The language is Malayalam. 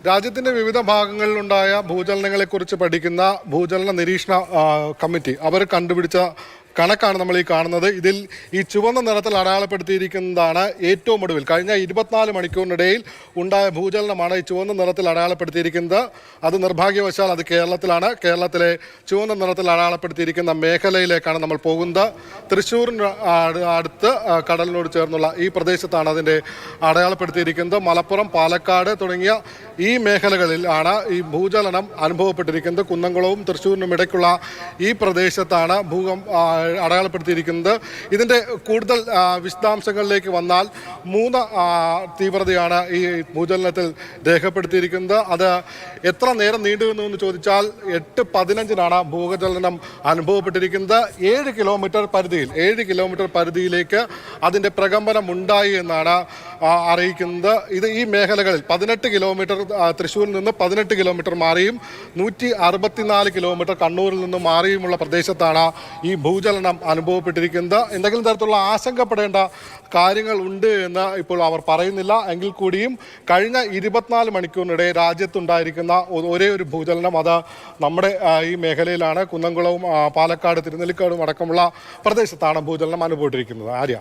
രാജ്യത്തിന്റെ വിവിധ ഭാഗങ്ങളിലുണ്ടായ ഭൂചലനങ്ങളെക്കുറിച്ച് പഠിക്കുന്ന ഭൂചലന നിരീക്ഷണ കമ്മിറ്റി അവർ കണ്ടുപിടിച്ച കണക്കാണ് നമ്മൾ ഈ കാണുന്നത്. ഇതിൽ ഈ ചുവന്ന നിറത്തിൽ അടയാളപ്പെടുത്തിയിരിക്കുന്നതാണ് ഏറ്റവും ഒടുവിൽ കഴിഞ്ഞ 24 മണിക്കൂറിനിടയിൽ ഉണ്ടായ ഭൂചലനമാണ് ഈ ചുവന്ന നിറത്തിൽ അടയാളപ്പെടുത്തിയിരിക്കുന്നത്. അത് നിർഭാഗ്യവശാൽ അത് കേരളത്തിലാണ്. കേരളത്തിലെ ചുവന്ന നിറത്തിൽ അടയാളപ്പെടുത്തിയിരിക്കുന്ന മേഖലയിലേക്കാണ് നമ്മൾ പോകുന്നത്. തൃശ്ശൂരിന് അടുത്ത് കടലിനോട് ചേർന്നുള്ള ഈ പ്രദേശത്താണ് അതിൻ്റെ അടയാളപ്പെടുത്തിയിരിക്കുന്നത്. മലപ്പുറം, പാലക്കാട് തുടങ്ങിയ ഈ മേഖലകളിൽ ആണ് ഈ ഭൂചലനം അനുഭവപ്പെട്ടിരിക്കുന്നത്. കുന്നംകുളവും തൃശ്ശൂരിനും ഇടയ്ക്കുള്ള ഈ പ്രദേശത്താണ് അടയാളപ്പെടുത്തിയിരിക്കുന്നത്. ഇതിൻ്റെ കൂടുതൽ വിശദാംശങ്ങളിലേക്ക് വന്നാൽ 3 തീവ്രതയാണ് ഈ ഭൂചലനത്തിൽ രേഖപ്പെടുത്തിയിരിക്കുന്നത്. അത് എത്ര നേരം നീണ്ടുനിന്നു എന്ന് ചോദിച്ചാൽ 8:15 ഭൂചലനം അനുഭവപ്പെട്ടിരിക്കുന്നത്. 7 കിലോമീറ്റർ പരിധിയിലേക്ക് അതിൻ്റെ പ്രകമ്പനം ഉണ്ടായി എന്നാണ് അറിയിക്കുന്നത്. ഇത് ഈ മേഖലകളിൽ 18 കിലോമീറ്റർ തൃശ്ശൂരിൽ നിന്ന് 18 കിലോമീറ്റർ മാറിയും 164 കിലോമീറ്റർ കണ്ണൂരിൽ നിന്ന് മാറിയുമുള്ള പ്രദേശത്താണ് ഈ ഭൂചലനം അനുഭവപ്പെട്ടിരിക്കുന്നത്. എന്തെങ്കിലും തരത്തിലുള്ള ആശങ്കപ്പെടേണ്ട കാര്യങ്ങൾ ഉണ്ട് എന്ന് ഇപ്പോൾ അവർ പറയുന്നില്ല. എങ്കിൽ കൂടിയും കഴിഞ്ഞ 24 മണിക്കൂറിനിടെ രാജ്യത്തുണ്ടായിരിക്കുന്ന ഒരേ ഒരു ഭൂചലനം അത് നമ്മുടെ ഈ മേഖലയിലാണ്. കുന്നംകുളവും പാലക്കാട്, തിരുനെല്ലിക്കാടും അടക്കമുള്ള പ്രദേശത്താണ് ഭൂചലനം അനുഭവപ്പെട്ടിരിക്കുന്നത്. ആര്യ.